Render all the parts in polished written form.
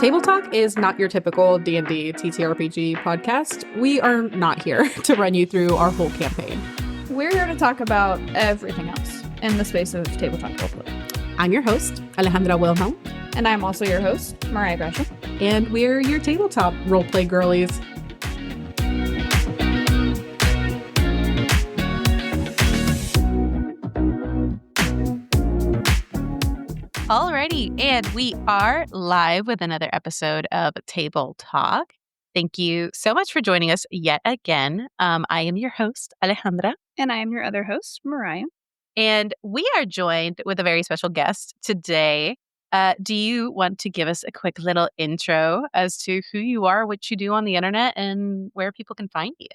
Table Talk is not your typical D&D ttrpg podcast. We are not here to run you through our whole campaign. We're here to talk about everything else in the space of tabletop roleplay. I'm your host, Alejandra Wilhelm. And I'm also your host, Mariah Gresham. And we're your tabletop roleplay girlies. Alrighty, and we are live with another episode of Table Talk. Thank you so much for joining us yet again. I am your host, Alejandra. And I am your other host, Mariah. And we are joined with a very special guest today. Do you want to give us a quick little intro as to who you are, what you do on the internet, and where people can find you?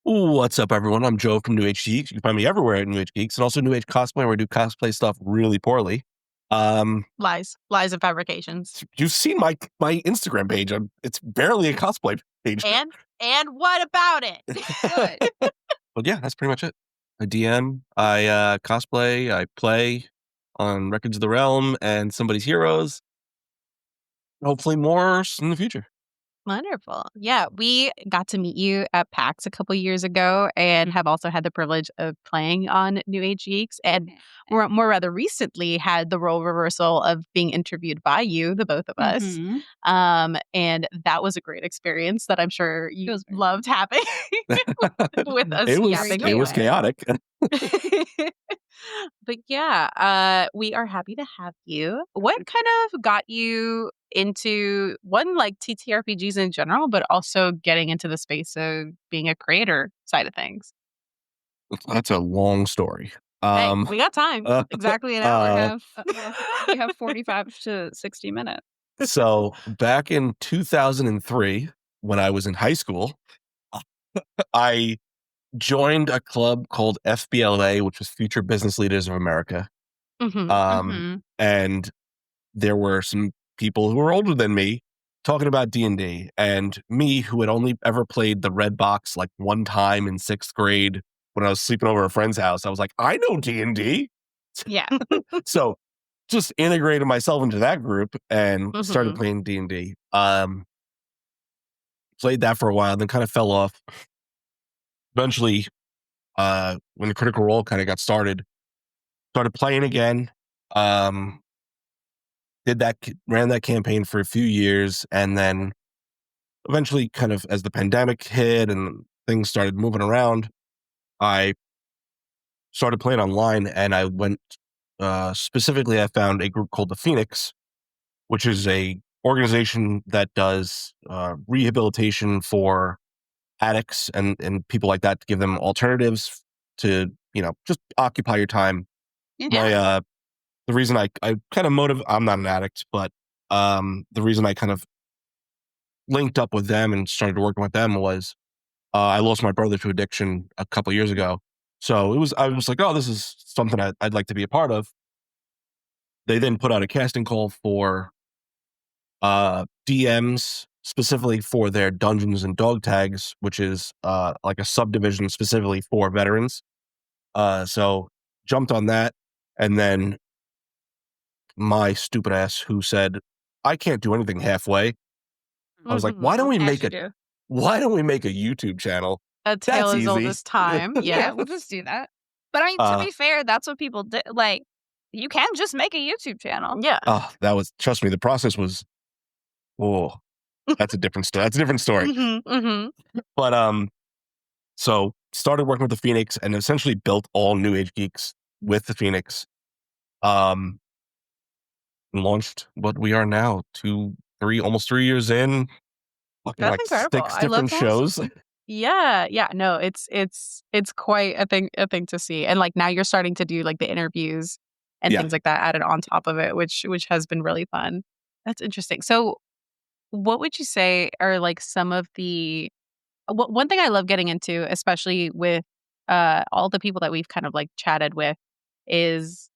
What's up, everyone? I'm Joe from Age Geeks. You can find me everywhere at New Age Geeks, and also New Age Cosplay, where I do cosplay stuff really poorly. Lies and fabrications. You've seen my Instagram page. It's barely a cosplay page. And what about it? Good. But yeah, that's pretty much it. I DM, I cosplay, I play on Records of the Realm and Somebody's Heroes. Hopefully more in the future. Wonderful. Yeah, we got to meet you at PAX a couple years ago and have also had the privilege of playing on New Age Geeks, and more rather recently had the role reversal of being interviewed by you, the both of us. Mm-hmm. And that was a great experience that I'm sure you loved having with us. It was chaotic. But yeah, we are happy to have you. What kind of got you into like TTRPGs in general, but also getting into the space of being a creator side of things? That's a long story. Hey, we got time. Exactly an hour. We have 45 to 60 minutes. So back in 2003, when I was in high school, I joined a club called FBLA, which was Future Business Leaders of America. And there were some people who were older than me talking about D&D, and me, who had only ever played the red box like one time in 6th grade when I was sleeping over a friend's house. I was like, I know D&D. Yeah. So just integrated myself into that group and started playing D&D. Played that for a while, then kind of fell off. Eventually, when the Critical Role kind of got started playing again. Ran that campaign for a few years, and then eventually, kind of as the pandemic hit and things started moving around, I started playing online, and I went specifically. I found a group called the Phoenix, which is a organization that does rehabilitation for addicts and people like that, to give them alternatives to, just occupy your time. Yeah. The reason I kind of I'm not an addict, but the reason I kind of linked up with them and started working with them was I lost my brother to addiction a couple years ago. So I was like, oh, this is something I'd like to be a part of. They then put out a casting call for DMs specifically for their Dungeons and Dog Tags, which is like a subdivision specifically for veterans. So jumped on that, and then my stupid ass, who said, I can't do anything halfway. I was like, why don't we make a YouTube channel? A tale That's as old easy. as time. Yeah, we'll just do that. But I mean, to be fair, that's what people do. Like, you can just make a YouTube channel. Yeah. Trust me, the process was, that's a different story. That's a different story. But so started working with the Phoenix and essentially built all New Age Geeks with the Phoenix. Launched what we are now, almost 3 years in. That's like incredible. 6 different shows. Yeah. No, it's quite a thing to see. And like now you're starting to do like the interviews and things like that added on top of it, which has been really fun. That's interesting. So what would you say are like some of the one thing I love getting into, especially with all the people that we've kind of like chatted with, is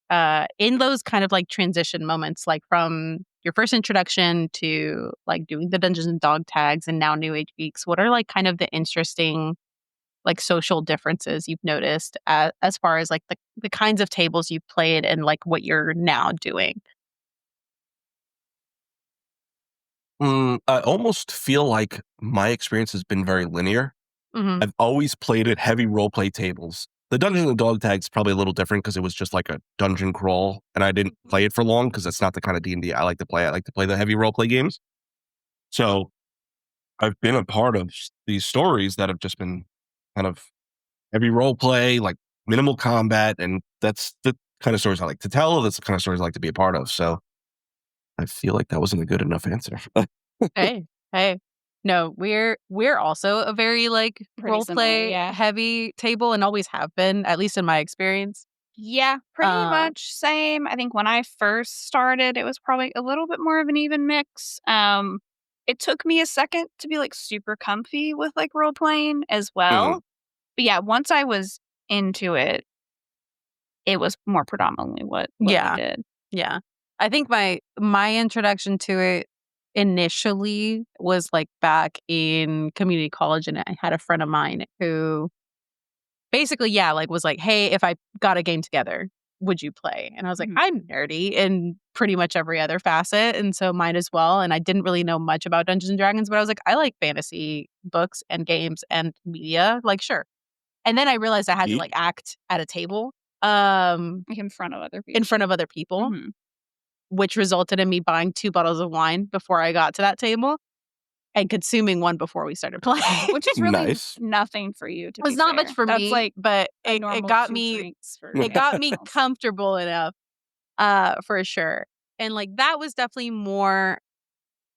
in those kind of like transition moments, like from your first introduction to like doing the Dungeons and Dog Tags and now New Age Geeks, what are like kind of the interesting like social differences you've noticed as far as like the kinds of tables you've played and like what you're now doing? I almost feel like my experience has been very linear. Mhm. I've always played at heavy roleplay tables. The Dungeons and Dog Tag's probably a little different because it was just like a dungeon crawl, and I didn't play it for long because that's not the kind of D&D I like to play. I like to play the heavy roleplay games. So I've been a part of these stories that have just been kind of heavy roleplay, like minimal combat, and that's the kind of stories I like to tell. That's the kind of stories I like to be a part of. So I feel like that wasn't a good enough answer. Hey. No, we're also a very like Pretty role similar, play yeah. heavy table and always have been, at least in my experience. Yeah, pretty much same. I think when I first started, it was probably a little bit more of an even mix. It took me a second to be like super comfy with like role playing as well. But yeah, once I was into it, it was more predominantly what we did. Yeah. I think my introduction to it initially was like back in community college, and I had a friend of mine who basically, like was like, hey, if I got a game together, would you play? And I was like, I'm nerdy in pretty much every other facet, and so might as well. And I didn't really know much about Dungeons and Dragons, but I was like, I like fantasy books and games and media, like sure. And then I realized I had to like act at a table Like in front of other people. Which resulted in me buying 2 bottles of wine before I got to that table and consuming one before we started playing. Which is really Nice. nothing for you. To It was be not fair. much for That's me, like but a it normal got 2 me drinks for it got me everyone else. comfortable enough for sure. And like that was definitely more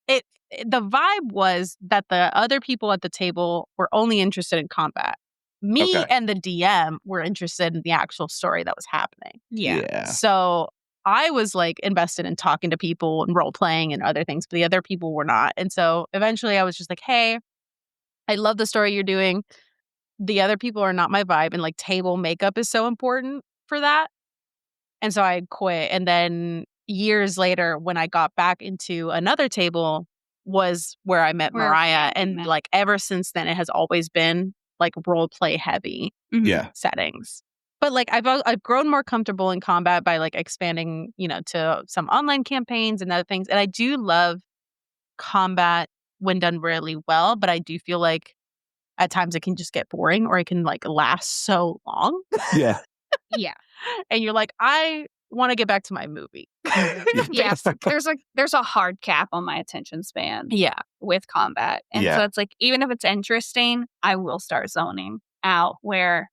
the vibe was that the other people at the table were only interested in combat. Me and the DM were interested in the actual story that was happening. Yeah. So I was like invested in talking to people and role playing and other things, but the other people were not. And so eventually I was just like, hey, I love the story you're doing. The other people are not my vibe. And like table makeup is so important for that. And so I quit. And then years later, when I got back into another table, was where I met Mariah. And like ever since then, it has always been like role play heavy settings. But like I've grown more comfortable in combat by like expanding, to some online campaigns and other things. And I do love combat when done really well, but I do feel like at times it can just get boring or it can like last so long. Yeah. Yeah. And you're like, I want to get back to my movie. Yes. There's a hard cap on my attention span. Yeah. With combat. And so it's like, even if it's interesting, I will start zoning out where,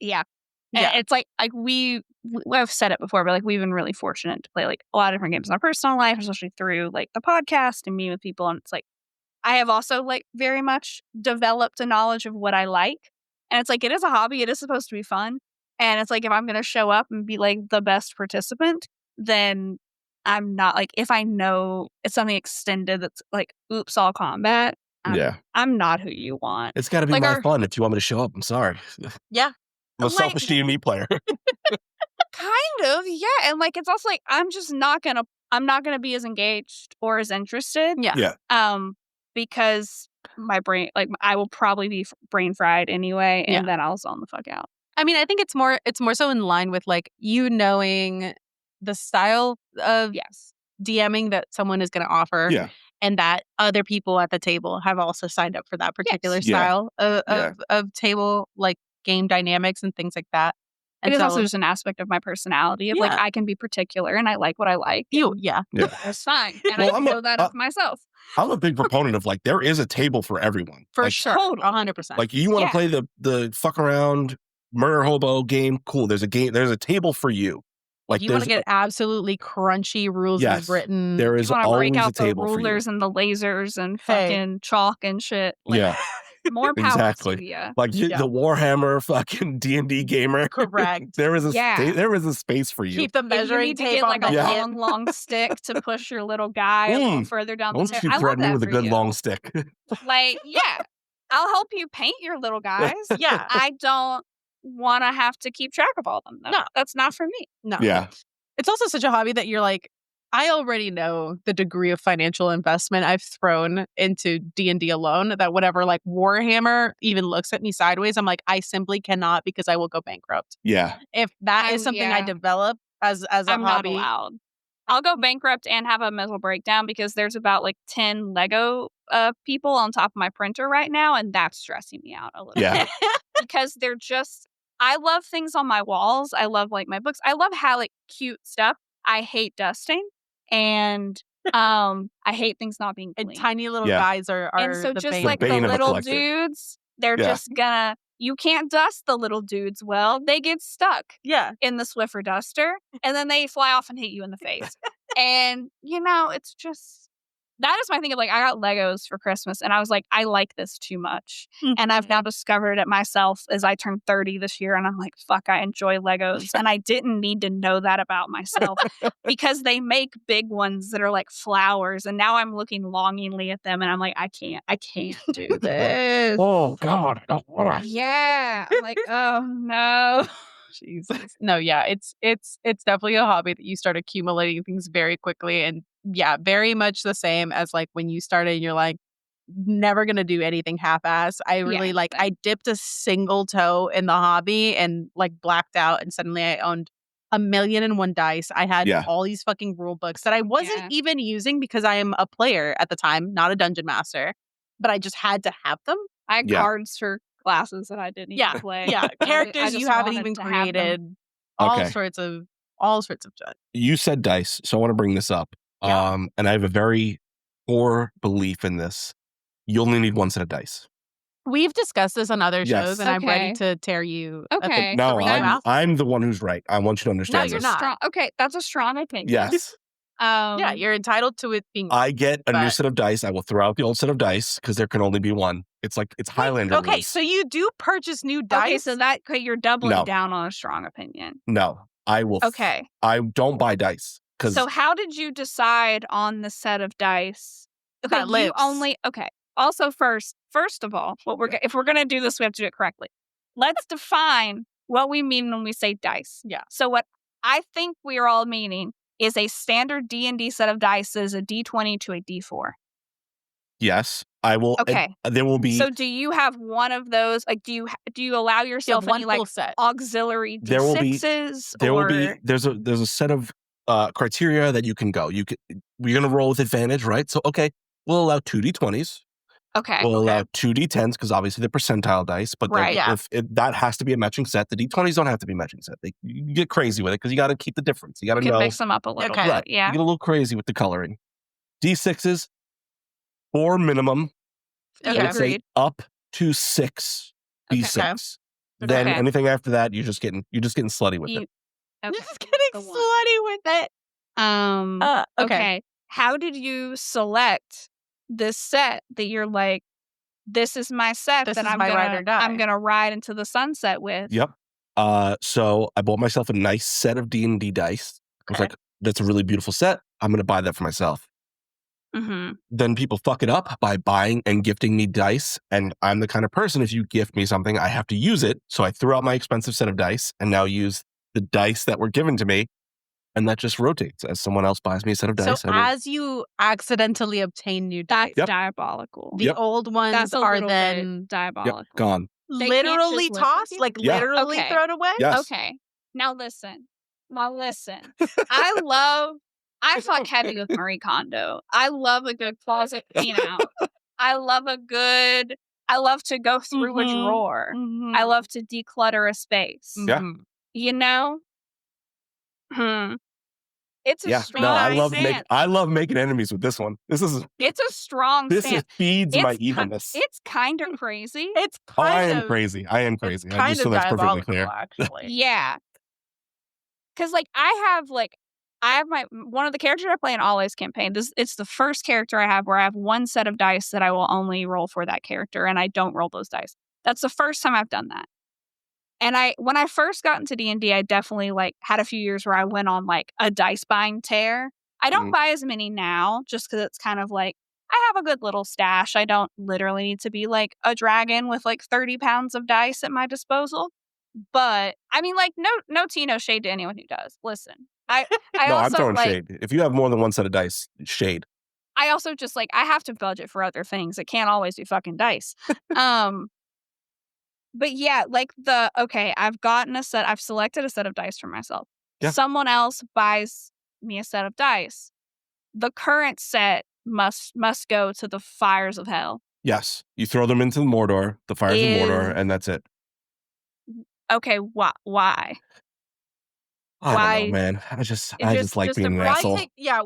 it's like I've said it before, but like we've been really fortunate to play like a lot of different games in our personal life, especially through like the podcast and meeting with people. And it's like, I have also like very much developed a knowledge of what I like. And it's like, it is a hobby. It is supposed to be fun. And it's like, if I'm going to show up and be like the best participant, then I'm not like, if I know it's something extended that's like, oops, all combat. I'm not who you want. It's got to be like my fun if you want me to show up. I'm sorry. Yeah. I'm a selfish D&D player. Kind of, yeah. And like, it's also like, I'm not gonna be as engaged or as interested. Yeah. Because my brain, like, I will probably be brain fried anyway, and then I'll zone the fuck out. I mean, I think it's more so in line with like you knowing the style of DMing that someone is going to offer, and that other people at the table have also signed up for that particular style of table like game dynamics and things like that. And it is also just an aspect of my personality of like I can be particular and I like what I like. That's fine, and I know that of myself. I'm a big proponent of like there is a table for everyone. For like, sure, 100%. Like you want to play the fuck around murder hobo game, cool. There's a table for you. Like you want to get absolutely crunchy rules written. There is always a table for you. Break out the rulers and the lasers and fucking chalk and shit. Like, more power to you. Like the Warhammer fucking D&D gamer. Correct. There is a space for you. Keep the measuring tape get on like a long stick to push your little guy a little further down the stairs. Don't you threaten me with a good long stick. Like, I'll help you paint your little guys. I don't want to have to keep track of all of them. No, that's not for me. No. Yeah. It's also such a hobby that you're like, I already know the degree of financial investment I've thrown into D&D alone, that whatever like Warhammer even looks at me sideways, I'm like, I simply cannot because I will go bankrupt. Yeah. If that is something I develop as a I'm hobby, not allowed. I'll go bankrupt and have a mental breakdown because there's about like 10 Lego people on top of my printer right now, and that's stressing me out a little Yeah. bit. Because they're just, I love things on my walls. I love like my books. I love how like cute stuff. I hate dusting, and I hate things not being clean. And tiny little Yeah. guys are And so the just bane. like the bane of a little collector. dudes, they're Yeah. just gonna, you can't dust the little dudes well. They get stuck Yeah. in the Swiffer duster, and then they fly off and hit you in the face. And, you know, it's just, that is my thing of like, I got Legos for Christmas, and I was like, I like this too much. And I've now discovered it myself as I turned 30 this year, and I'm like, fuck, I enjoy Legos. And I didn't need to know that about myself because they make big ones that are like flowers, and now I'm looking longingly at them, and I'm like, I can't do this. Oh God. Yeah. I'm like, oh no. Jesus. No, yeah, it's definitely a hobby that you start accumulating things very quickly, and yeah, very much the same as like when you started. You're like, never gonna do anything half-ass. I really Yeah, like. same. I dipped a single toe in the hobby and like blacked out, and suddenly I owned 1,000,001 dice. I had Yeah. all these fucking rule books that I wasn't Yeah. even using because I am a player at the time, not a dungeon master, but I just had to have them. I had Yeah. cards for classes that I didn't Yeah, even play. yeah, I characters you just haven't wanted even to have them. created. All Okay. sorts of junk. You said dice, so I want to bring this up. Yeah. And I have a very core belief in this. You only need one set of dice. We've discussed this on other Yes. shows, and I'm ready Okay. to tear you. Okay. No, ring you out. I'm the one who's right. I want you to understand you're this. not. Strong. Okay, that's a strong opinion. Yes. Yeah, you're entitled to it being. I get a new But- set of dice. I will throw out the old set of dice because there can only be one. It's like it's Highlander Okay, rules. so you do purchase new dice. Okay, so that you're doubling No. down on a strong opinion. No, I will. Okay. I don't buy dice because So how did you decide on the set of dice? Okay, That you lives. only okay. Also, first of all, if we're gonna do this, we have to do it correctly. Let's define what we mean when we say dice. Yeah. So what I think we are all meaning is a standard D&D set of dice is a D20 to a D4. yes, I will. Okay. There will be. So do you have one of those? Like, do you allow You yourself have one any like full set. auxiliary D6s? There will be- there will be. or- There's a set of criteria that you can go. We're gonna roll with advantage, right? So okay, we'll allow 2d20s. Okay. We'll okay. allow 2d10s because obviously they're percentile dice, but Right. Yeah. that has to be a matching set. The d20s don't have to be a matching set. You get crazy with it because you got to keep the difference. You got to You can know. mix them up a little Okay. bit. Right. Yeah. You get a little crazy with the coloring. D6s, 4 minimum. I Okay. would say Agreed. up to 6 Okay. D6. Then Okay. anything after that, you're just getting slutty with You- it. okay. Just getting The one. slutty with it. Okay. Okay. How did you select this set that you're like, this is my set This that is I'm my gonna ride or die. I'm gonna ride into the sunset with? Yep. So I bought myself a nice set of D&D dice. I was Okay. like, that's a really beautiful set. I'm gonna buy that for myself. Mm-hmm. Then people fuck it up by buying and gifting me dice. And I'm the kind of person, if you gift me something, I have to use it. So I threw out my expensive set of dice and now use the dice that were given to me. And that just rotates as someone else buys me a set of dice. So I will- as you accidentally obtain new dice, That's Yep. diabolical. the Yep. old ones That's a are little then bit diabolical. Yep, gone. They can't just literally live with tossed, you? like Yeah. literally Okay. thrown away. Yes. Okay. Now listen. I fuck heavy with Marie Kondo. I love a good closet clean out. I love to go through a Mhm. drawer. Mhm. I love to declutter a space. Yeah. Mhm. You know? It's a Yeah. strong No, stance. I love making enemies with this one. This It's a strong stance. feeds my It's ki- evilness. It's kind of crazy. It's Oh, I kind am of crazy. I am It's crazy. kind Just so of that's perfectly diabolical, clear. actually. Yeah. Because, like, I have one of the characters I play in Always campaign. It's the first character I have where I have one set of dice that I will only roll for that character, and I don't roll those dice. That's the first time I've done that. And when I first got into D&D, I definitely, like, had a few years where I went on, like, a dice buying tear. I don't Mhm. buy as many now just because it's kind of like, I have a good little stash. I don't literally need to be, like, a dragon with, like, 30 pounds of dice at my disposal. But I mean, like, no tea, no shade to anyone who does. Listen, I No, I'm also throwing like, shade. If you have more than one set of dice, shade. I also just like, I have to budget for other things. It can't always be fucking dice. But yeah, like I've selected a set of dice for myself. Yeah. Someone else buys me a set of dice. The current set must go to the fires of hell. Yes. You throw them into Mordor, the fires of Mordor, and that's it. Okay, why? I Why? don't know, man. I just like being an asshole.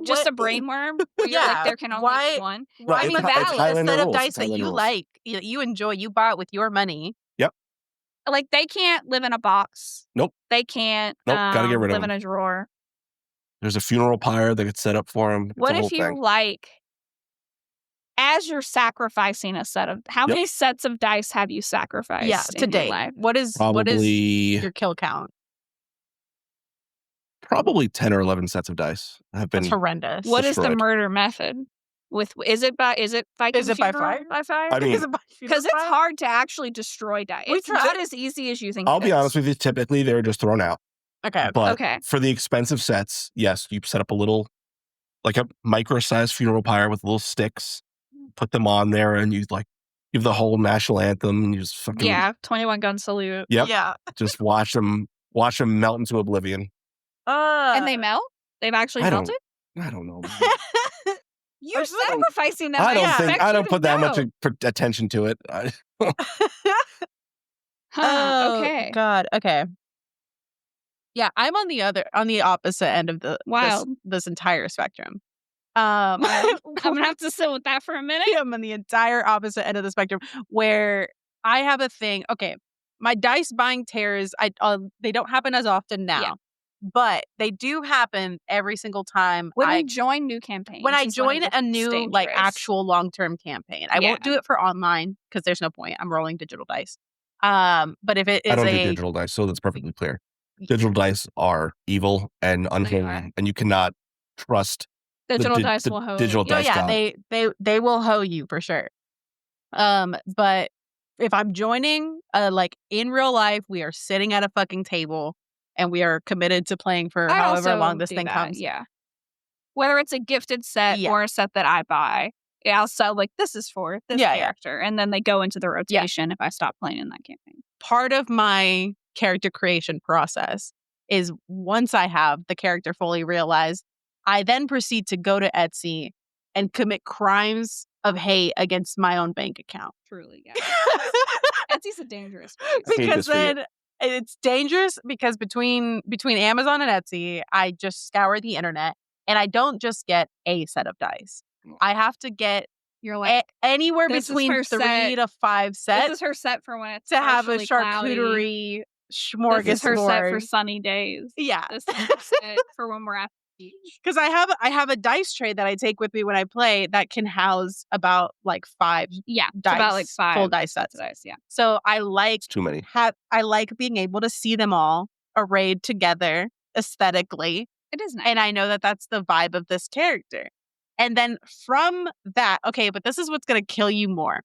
Just a brainworm? Where you're like, there can only be one? No, Why it's must Hi- that it's be Highlander a set of rules. dice It's that Highlander you rules. like, you enjoy, you bought with your money? Like, they can't live in a box. Nope. They can't Gotta get rid of live in them. a drawer. There's a funeral pyre that gets set up for him. It's What a whole if you thing. like, as you're sacrificing a set of, how many sets of dice have you sacrificed in your Today. life? What is Probably your kill count? 10 or 11 sets of dice have been That's horrendous. What is the destroyed. murder method? Is it by Viking Is it by funeral? fire? By fire? I mean, Because it's hard to actually destroy dice. We It's tried. not as easy as you think. I'll be honest with you, typically they're just thrown out. Okay. But Okay. for the expensive sets, yes, you set up a little, like a micro-sized funeral pyre with little sticks, put them on there, and you like give the whole national anthem, and you just fucking 21 gun salute. Yep. Yeah. just watch them melt into oblivion. And they melt? They've actually I don't- melted? I don't know. You're sacrificing them. I don't expect think I you don't to put that know. much attention to it. Okay. God. Okay. Yeah, I'm on the opposite end of Wild. this entire spectrum. I'm gonna have to sit with that for a minute. I'm on the entire opposite end of the spectrum where I have a thing. Okay, my dice buying tears, they don't happen as often now. Yeah. But they do happen every single time When I we join new campaigns. when I is join it a new gets like dangerous. actual long-term campaign. I won't do it for online because there's no point. I'm rolling digital dice. But if it is I don't do digital dice, so that's perfectly clear. Digital dice are evil and unholy, and you cannot trust digital the dice will hold. digital dice god. they will hoe you for sure. But if I'm joining, like in real life, we are sitting at a fucking table and we are committed to playing for however long this thing comes. Yeah. Whether it's a gifted set or a set that I buy, I'll sell like this is for this character, and then they go into the rotation if I stop playing in that campaign. Part of my character creation process is once I have the character fully realized, I then proceed to go to Etsy and commit crimes of hate against my own bank account. Truly, yeah. Etsy's a dangerous place. Because then it's dangerous because between Amazon and Etsy, I just scour the internet and I don't just get a set of dice. I have to get anywhere between 3 to 5 sets. This is her set for when it's to have a charcuterie smorgasbord. This is her set for sunny days. Yeah. This is her set for when we're at the beach. Because I have a dice tray that I take with me when I play that can house about like 5 dice, about like 5 full dice sets. Yeah. So I like It's too many. I like being able to see them all arrayed together aesthetically. It is nice. And I know that that's the vibe of this character. And then from that, okay, but this is what's going to kill you more.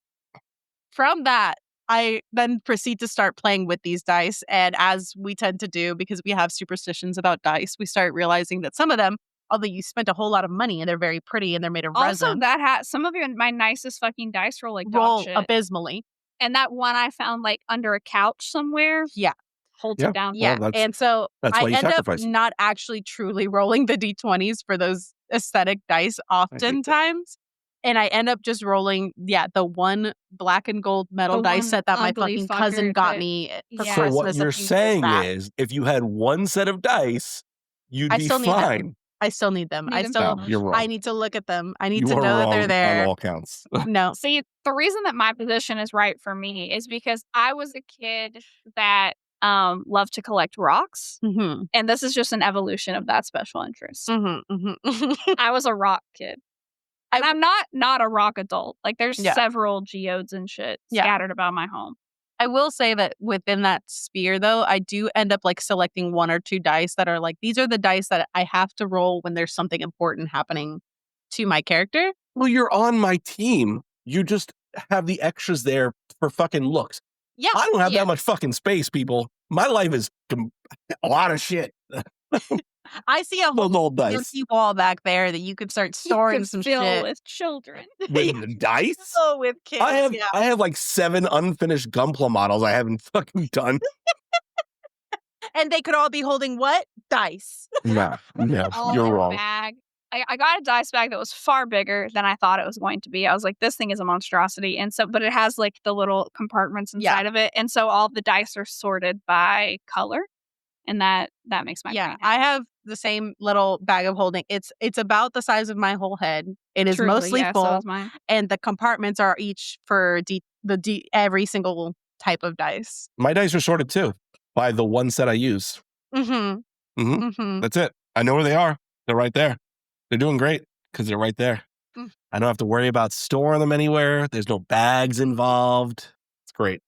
From that, I then proceed to start playing with these dice. And as we tend to do, because we have superstitions about dice, we start realizing that some of them, although you spent a whole lot of money and they're very pretty and they're made of resin. Also, that some of my nicest fucking dice roll like dog shit. Abysmally. And that one I found like under a couch somewhere. Yeah. Holds it down. Yeah. Well, and so that's why I you end up sacrifice. not actually truly rolling the D20s for those aesthetic dice oftentimes. And I end up just rolling, the one black and gold metal dice set that my fucking cousin got me for Christmas. So what you're saying is, if you had one set of dice, you'd be fine. I still need them. You're wrong. I need to look at them. I need you to know that they're there. On all counts. No. See, the reason that my position is right for me is because I was a kid that loved to collect rocks. Mm-hmm. And this is just an evolution of that special interest. Mm-hmm. Mm-hmm. I was a rock kid. And I'm not a rock adult. Like there's several geodes and shit scattered about my home. I will say that within that sphere, though, I do end up like selecting 1 or 2 dice that are like, these are the dice that I have to roll when there's something important happening to my character. Well, you're on my team. You just have the extras there for fucking looks. Yeah. I don't have that much fucking space, people. My life is a lot of shit. I see a whole old dice. empty wall back there that you could start storing some shit with children. With dice? Oh, with kids. I have like 7 unfinished Gunpla models I haven't fucking done. And they could all be holding what? dice. No, all you're in a wrong. bag. I got a dice bag that was far bigger than I thought it was going to be. I was like, this thing is a monstrosity. And so, but it has like the little compartments inside of it. And so all the dice are sorted by color. And that makes my brain happy. I have the same little bag of holding. It's about the size of my whole head. It is Truly, mostly yeah, full, so is mine. and the compartments are each for every single type of dice. My dice are sorted too by the one set I use. Mm-hmm. Mm-hmm. Mm-hmm. That's it. I know where they are. They're right there. They're doing great because they're right there. Mm. I don't have to worry about storing them anywhere. There's no bags involved. It's great.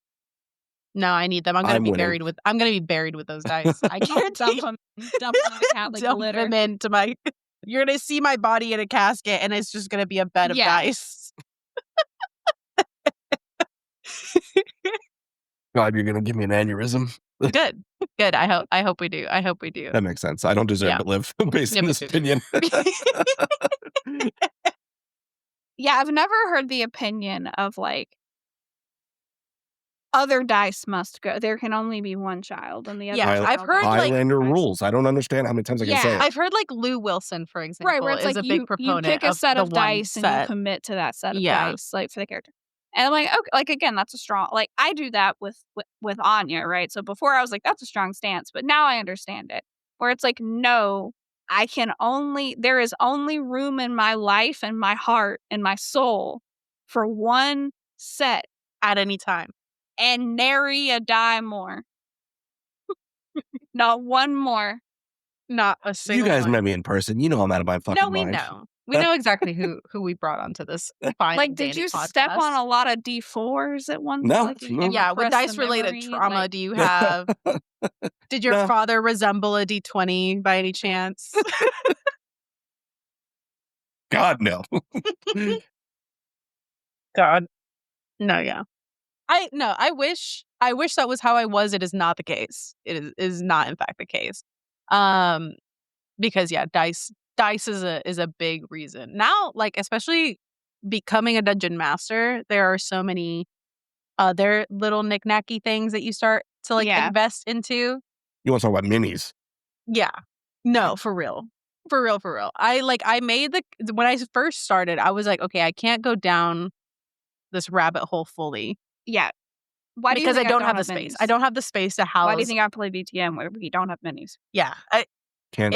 No, I need them. I'm gonna I'm be winning. buried with. I'm gonna be buried with those dice. I can't dump them in the cat like dump glitter. them into my. You're gonna see my body in a casket, and it's just gonna be a bed of dice. God, you're gonna give me an aneurysm. Good. I hope we do. That makes sense. I don't deserve to live based on this opinion. Yeah, I've never heard the opinion of like other dice must go. There can only be one child, and the other. Yeah, child I've heard like Highlander rules. I don't understand how many times I can say it. I've heard like Lou Wilson, for example, right, where it's is like a big proponent you pick a set of of the one dice set. and you commit to that set of dice, like for the character. And I'm like, okay, like again, that's a strong. Like I do that with Anya, right? So before I was like, that's a strong stance, but now I understand it. Where it's like, no, there is only room in my life and my heart and my soul for one set at any time. And nary a die more. Not one more. Not a single You guys one. met me in person. You know I'm out of my fucking mind. No, we know. We know exactly who we brought onto this fine. Like, did you step on a lot of D4s at one point? No. Yeah, what dice-related trauma do you have? Did your father resemble a D20 by any chance? God, no. God. No, yeah. I wish that was how I was. It is not the case. It is not in fact the case. Because dice is a big reason. Now, like especially becoming a dungeon master, there are so many other little knick-knacky things that you start to like invest into. You want to talk about minis? Yeah. No, for real. For real. I made when I first started, I was like, okay, I can't go down this rabbit hole fully. Yeah. Why do you because think I don't have the space. I don't have the space to house. Why do you think I play BTM where we don't have minis? Yeah. Can't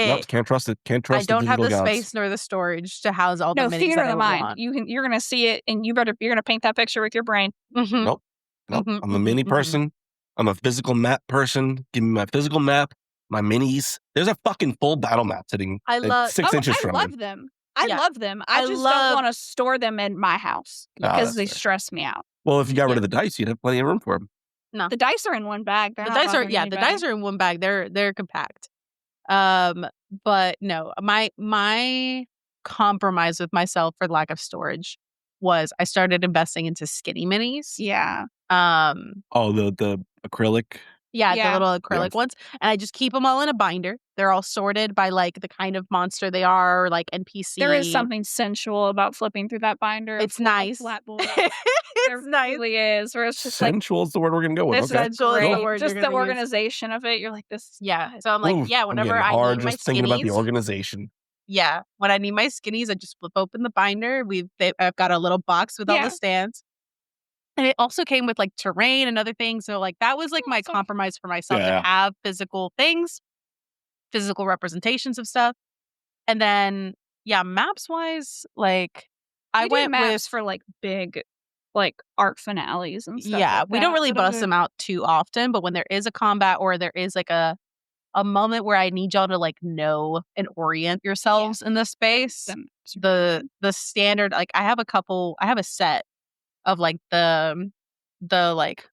trust it. Can't trust I don't have the gods. space nor the storage to house all the minis theater that of I the would mind. want. You're gonna see it, and you're gonna paint that picture with your brain. Mm-hmm. Nope. I'm a mini person. I'm a physical map person. Give me my physical map, my minis. There's a fucking full battle map sitting 6 inches from me. I love them. I love them. I just don't want to store them in my house because they stress me out. Well, if you got rid of the dice, you'd have plenty of room for them. No, the dice are in one bag. The dice are in one bag. They're compact. But no, my compromise with myself for lack of storage was I started investing into skinny minis. Yeah. The acrylic. Yeah, the little acrylic ones. And I just keep them all in a binder. They're all sorted by like the kind of monster they are, like NPC. There is something sensual about flipping through that binder. It's nice. It's nice. It really is. Where it's just sensual is the word we're gonna go with. This okay. is great. Just the organization of it. You're like this. Yeah. So I'm like, whenever I need my skinnies, thinking about the organization. Yeah. When I need my skinnies, I just flip open the binder. I've got a little box with all the stands. And it also came with like terrain and other things. So like that was like my compromise for myself to have physical things, physical representations of stuff. And then maps wise, like I went maps for like big like art finales and stuff. Yeah, like we don't really bust them out too often, but when there is a combat or there is like a moment where I need y'all to like know and orient yourselves in the space, the standard, like I have a set of like the like,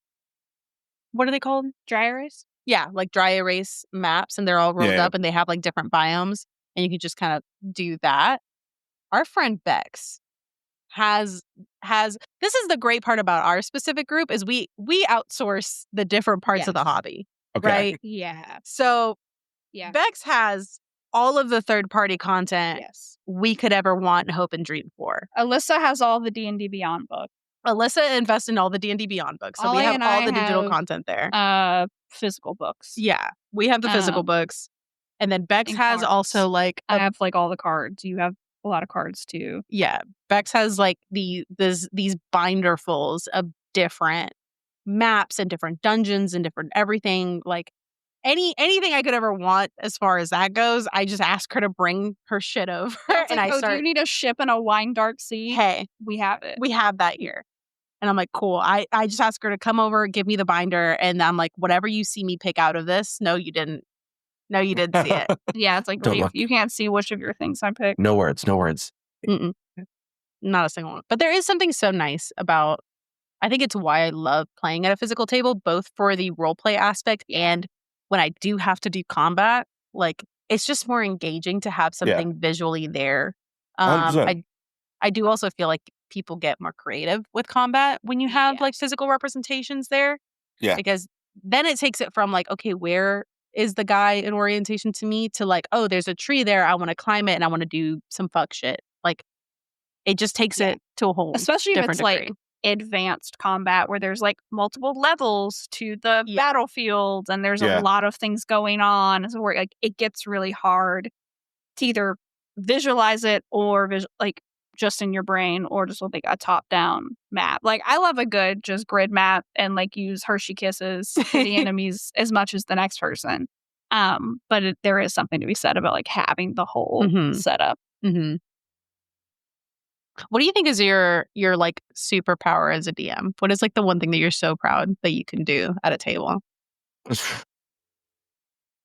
what are they called? Dry erase? Yeah, like dry erase maps, and they're all rolled up and they have like different biomes and you can just kind of do that. Our friend Bex has this is the great part about our specific group is we outsource the different parts of the hobby. Okay. Right? Yeah. So Bex has all of the third-party content we could ever want and hope and dream for. Alyssa has all the D&D Beyond books. Alyssa invests in all the D&D Beyond books. So we have all the digital content there. Physical books. Yeah. We have the physical books. And then Bex And has cards. also like I have like all the cards. You have a lot of cards too. yeah, Bex has like these binderfuls of different maps and different dungeons and different everything. Like anything I could ever want as far as that goes, I just ask her to bring her shit over, It's and like, I do start. you need a ship and a wine dark sea? Hey, We have it. we have that here. And I'm like, cool. I just ask her to come over, give me the binder, and I'm like, whatever you see me pick out of this, no, you didn't. No, you didn't see it. Yeah, it's like Don't look. you can't see which of your things I picked. No words. No words. Mm-mm. Not a single one. But there is something so nice about. I think it's why I love playing at a physical table, both for the role play aspect and when I do have to do combat. Like, it's just more engaging to have something visually there. 100%. I do also feel like people get more creative with combat when you have like physical representations there. Yeah. Because then it takes it from like, okay, where is the guy in orientation to me to like, oh, there's a tree there. I want to climb it and I want to do some fuck shit. Like, it just takes it to a whole Especially if different it's degree. like advanced combat where there's like multiple levels to the battlefield and there's a lot of things going on. So where like it gets really hard to either visualize it or like just in your brain or just with like a top down map. Like I love a good just grid map and like use Hershey kisses for the enemies as much as the next person. But there is something to be said about like having the whole setup. Mm-hmm. What do you think is your like superpower as a DM? What is like the one thing that you're so proud that you can do at a table?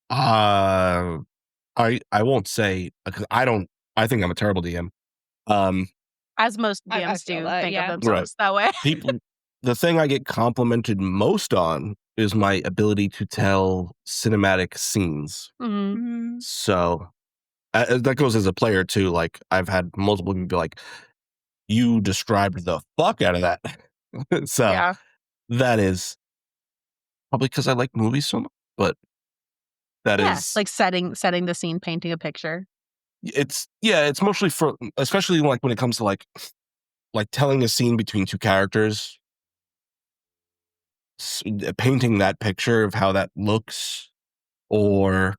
I won't say because I think I'm a terrible DM. As most I DMs feel do that, think of yeah. themselves that way. The thing I get complimented most on is my ability to tell cinematic scenes. Mm-hmm. So that goes as a player too. Like I've had multiple people be like, "You described the fuck out of that." So that is probably because I like movies so much, but that is like setting the scene, painting a picture. It's mostly for, especially like when it comes to like telling a scene between two characters, painting that picture of how that looks, or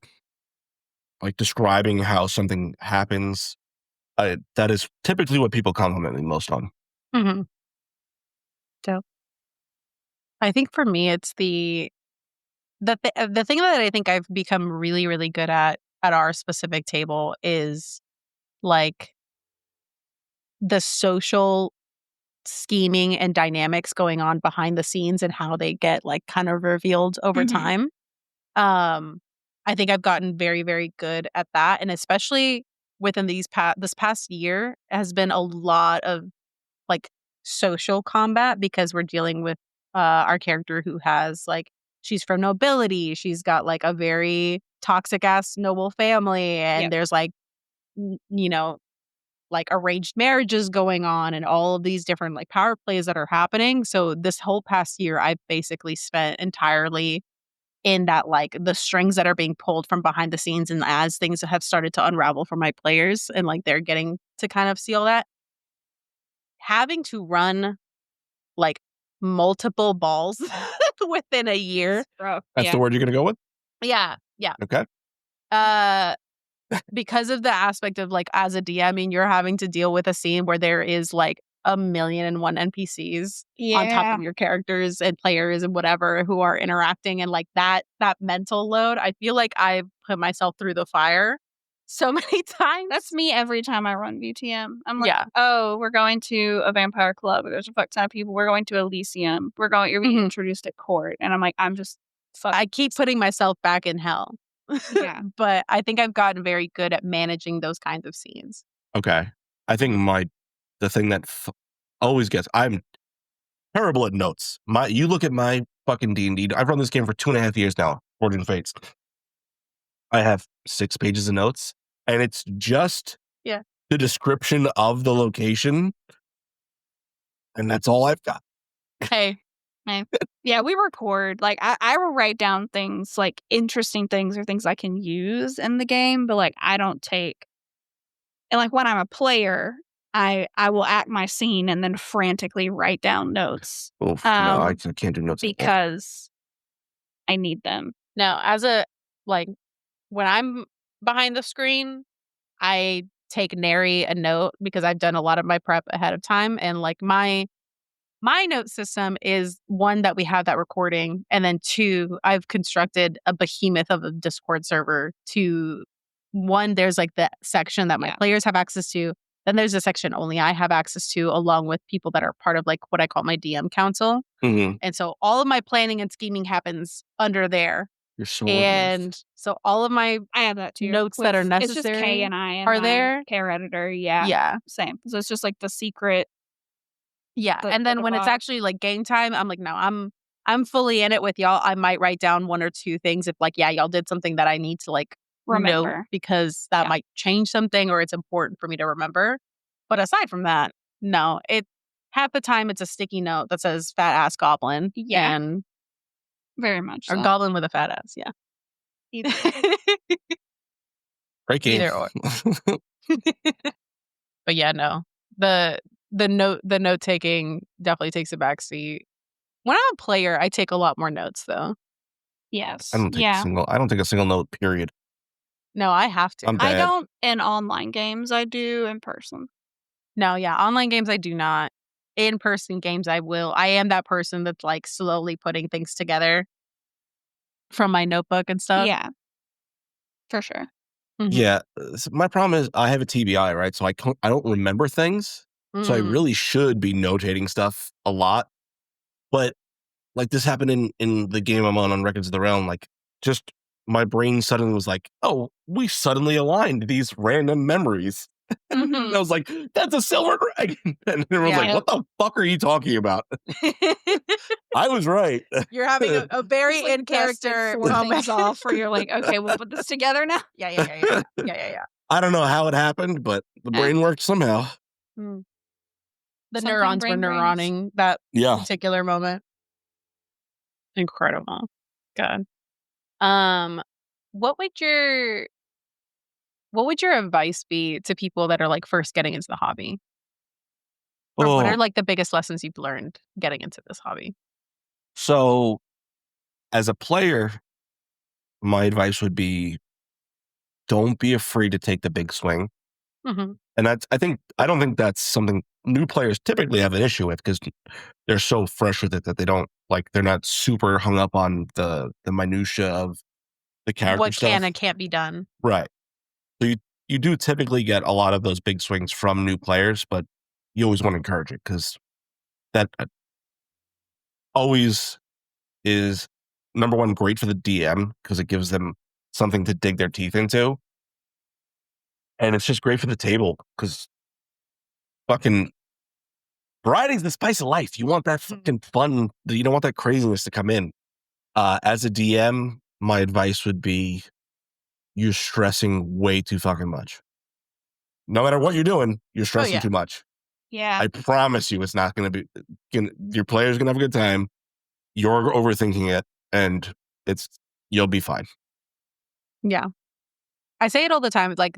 like describing how something happens. That is typically what people compliment me most on. Mm-hmm. So, I think for me, it's the thing that I think I've become really, really good at our specific table is like the social scheming and dynamics going on behind the scenes and how they get like kind of revealed over time. I think I've gotten very, very good at that, and especially within this past year has been a lot of like social combat because we're dealing with our character who has like she's from nobility, she's got like a very toxic ass noble family, and there's like like arranged marriages going on and all of these different like power plays that are happening. So this whole past year, I've basically spent entirely in that, like the strings that are being pulled from behind the scenes. And as things have started to unravel for my players and like they're getting to kind of see all that, having to run like multiple balls within a year. That's the word you're going to go with? Yeah. Yeah. Okay. Because of the aspect of like as a DM, I mean, you're having to deal with a scene where there is like 1,000,001 NPCs on top of your characters and players and whatever who are interacting, and like that mental load. I feel like I've put myself through the fire so many times. That's me every time I run VTM. I'm like, oh, we're going to a vampire club. There's a fuck ton of people. We're going to Elysium. You're being introduced at court, and I'm like, I keep putting myself back in hell. Yeah. But I think I've gotten very good at managing those kinds of scenes. Okay. I think the thing that always gets, I'm terrible at notes. You look at my fucking D&D. I've run this game for 2.5 years now, Fortune Fates. I have 6 pages of notes, and it's just the description of the location, and that's all I've got. Hey. Yeah, we record. Like, I will write down things, like, interesting things or things I can use in the game, but, like, I don't take... And, like, when I'm a player, I will act my scene and then frantically write down notes. Oof, no, I can't do notes. Because I need them. No, as a... Like, when I'm behind the screen. I take nary a note because I've done a lot of my prep ahead of time. And like my note system is one, that we have that recording. And then two, I've constructed a behemoth of a Discord server to one, there's like the section that my players have access to. Then there's a section only I have access to, along with people that are part of like what I call my DM council. Mm-hmm. And so all of my planning and scheming happens under there. You're so And so all of my I have that too. notes that are It's just necessary Kay and I and are my there. care editor. Yeah. Yeah. Same. So it's just like the secret. Yeah. The- And then the when it's box. actually like game time, I'm like, no, I'm fully in it with y'all. I might write down one or two things if like, yeah, y'all did something that I need to like note Remember. because that might change something or it's important for me to remember. But aside from that, no, half the time it's a sticky note that says fat ass goblin. Yeah. And Very much or so. goblin with a fat ass. Yeah. Either. Great game. Either or. But yeah, no. The note taking definitely takes a backseat. When I'm a player, I take a lot more notes though. Yes. I don't take a single note, period. No, I have to. I'm I bad. don't in online games. I do in person. No, yeah. Online games I do not. In-person games I will. I am that person that's like slowly putting things together from my notebook and stuff. Yeah. For sure. Mhm. Yeah. So my problem is I have a TBI, right? So I don't remember things. So I Mm. really should be notating stuff a lot. But like this happened in the game I'm on Records of the Realm. Like just my brain suddenly was like, oh, we suddenly aligned these random memories. And I was like, that's a silver dragon. And everyone's like, what the fuck are you talking about? I was right. You're having a very Just, like, in character sort moment. things off where you're like, okay, we'll put this together now. Yeah. I don't know how it happened, but the brain worked somehow. The Sometime neurons were brain brains. neuroning that Yeah. particular moment. Incredible. God. What would your advice be to people that are like first getting into the hobby? Or what are like the biggest lessons you've learned getting into this hobby? So as a player, my advice would be don't be afraid to take the big swing. Mm-hmm. And I don't think that's something new players typically have an issue with because they're so fresh with it that they're not super hung up on the minutia of the character What stuff. can and can't be done. Right. So you do typically get a lot of those big swings from new players, but you always want to encourage it because that always is number one, great for the DM because it gives them something to dig their teeth into. And it's just great for the table because fucking variety's the spice of life. You want that fucking fun. You don't want that craziness to come in. As a DM, my advice would be you're stressing way too fucking much. No matter what you're doing, you're stressing too much. Yeah. I promise you it's not going to be, your player's going to have a good time. You're overthinking it and you'll be fine. Yeah. I say it all the time. Like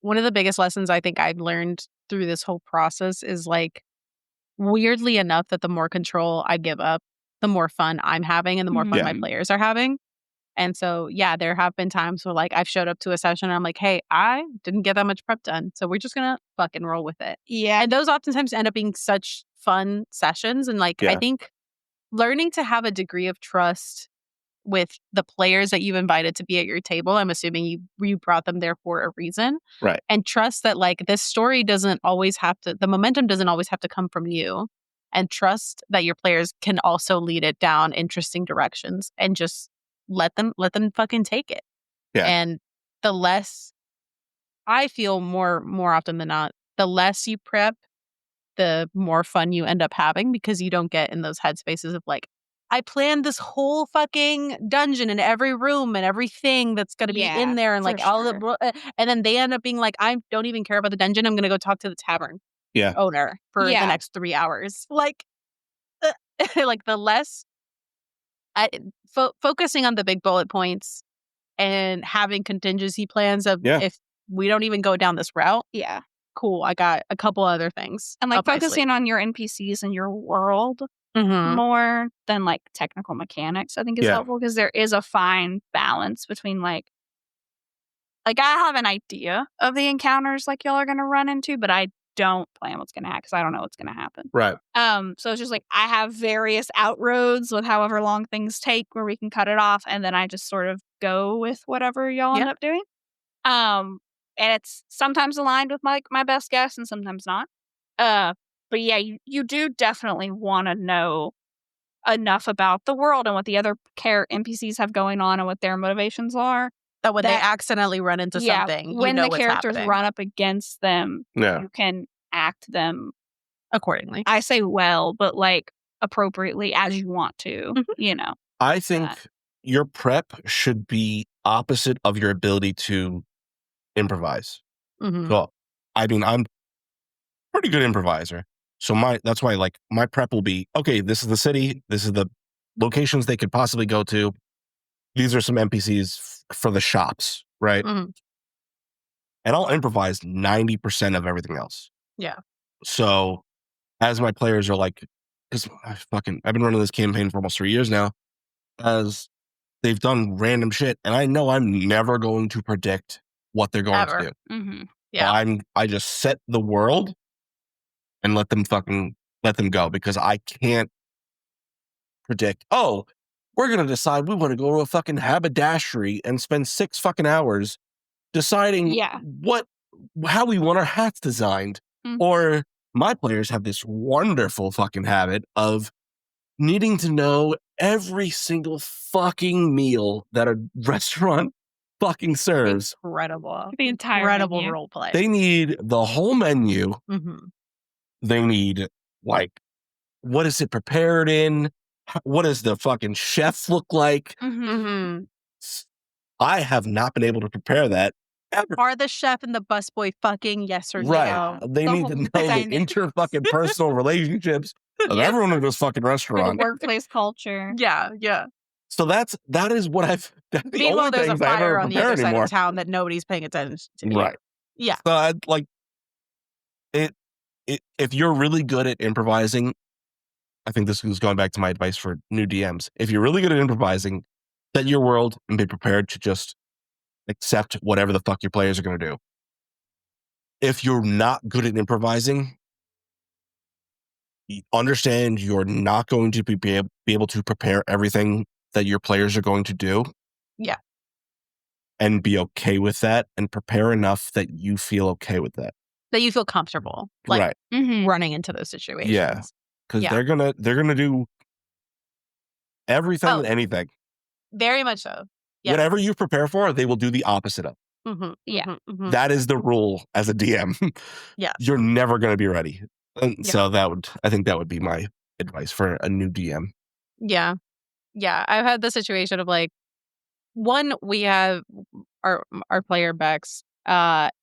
one of the biggest lessons I think I've learned through this whole process is like, weirdly enough, that the more control I give up, the more fun I'm having and the more fun my players are having. And so, yeah, there have been times where like I've showed up to a session and I'm like, hey, I didn't get that much prep done. So we're just going to fucking roll with it. Yeah. And those oftentimes end up being such fun sessions. And like, I think learning to have a degree of trust with the players that you've invited to be at your table. I'm assuming you brought them there for a reason. Right. And trust that like this story the momentum doesn't always have to come from you. And trust that your players can also lead it down interesting directions and just let them fucking take it. Yeah. And the less I feel more often than not, the less you prep, the more fun you end up having because you don't get in those headspaces of like, I planned this whole fucking dungeon in every room and everything that's going to be in there and like all the, and then they end up being like, I don't even care about the dungeon. I'm going to go talk to the tavern owner for the next 3 hours. Like, like the less focusing on the big bullet points and having contingency plans of if we don't even go down this route. Yeah. Cool. I got a couple other things. And like focusing on your NPCs and your world more than like technical mechanics, I think is helpful because there is a fine balance between like like, I have an idea of the encounters like y'all are going to run into, but I don't plan what's going to happen because I don't know what's going to happen. Right. So it's just like I have various outroads with however long things take where we can cut it off, and then I just sort of go with whatever y'all end up doing. And it's sometimes aligned with my best guess and sometimes not. But yeah, you do definitely want to know enough about the world and what the other NPCs have going on and what their motivations are. That when they accidentally run into something, when you know the what's characters happening. run up against them, Yeah. you can act them accordingly. I say well, but like appropriately as you want to, you know. I think your prep should be opposite of your ability to improvise. So, I mean, I'm pretty good improviser. So that's why like my prep will be, okay, this is the city. This is the locations they could possibly go to. These are some NPCs for the shops, right? And I'll improvise 90% of everything else. Yeah. So as my players are like, because I've been running this campaign for almost 3 years now, as they've done random shit, and I know I'm never going to predict what they're going to do. Yeah. So I just set the world and let them go, because I can't predict, oh, we're going to decide we want to go to a fucking haberdashery and spend 6 fucking hours deciding how we want our hats designed. Or my players have this wonderful fucking habit of needing to know every single fucking meal that a restaurant fucking serves. Incredible. The entire incredible menu. role play. They need the whole menu. They need, like, what is it prepared in? What does the fucking chef look like? I have not been able to prepare that ever. Are the chef and the busboy fucking yes or Right. no? They need to know the inter-fucking personal relationships of everyone in this fucking The restaurant. workplace culture. Yeah. So that is what that's the Meanwhile, only there's a things I fire ever on the prepare other side anymore. of town that nobody's paying attention to. Right. Yeah. So I'd like it. If you're really good at improvising, I think this is going back to my advice for new DMs. If you're really good at improvising, set your world and be prepared to just accept whatever the fuck your players are going to do. If you're not good at improvising, understand you're not going to be able to prepare everything that your players are going to do. Yeah. And be okay with that, and prepare enough that you feel okay with that. That you feel comfortable, like running into those situations. Yeah. Because they're gonna do everything and anything. Very much so. Yeah. Whatever you prepare for, they will do the opposite of. That is the rule as a DM. Yeah. You're never going to be ready. And so I think that would be my advice for a new DM. Yeah. I've had the situation of like, one, we have our player Bex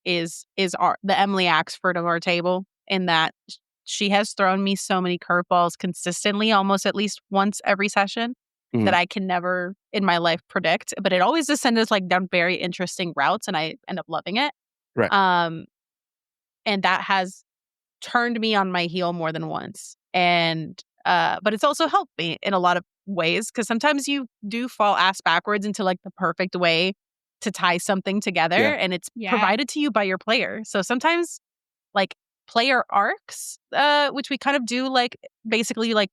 is the Emily Axford of our table, in that she has thrown me so many curveballs consistently, almost at least once every session, that I can never in my life predict. But it always descends like down very interesting routes, and I end up loving it. Right. And that has turned me on my heel more than once. And but it's also helped me in a lot of ways, because sometimes you do fall ass backwards into like the perfect way to tie something together, and it's provided to you by your player. So sometimes like player arcs, which we kind of do like basically like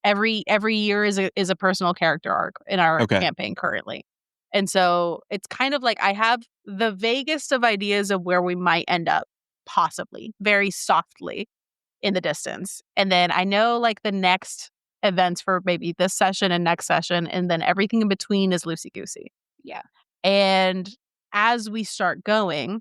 every year is a personal character arc in our campaign currently. And so it's kind of like I have the vaguest of ideas of where we might end up, possibly very softly in the distance. And then I know like the next events for maybe this session and next session, and then everything in between is loosey-goosey. Yeah. And as we start going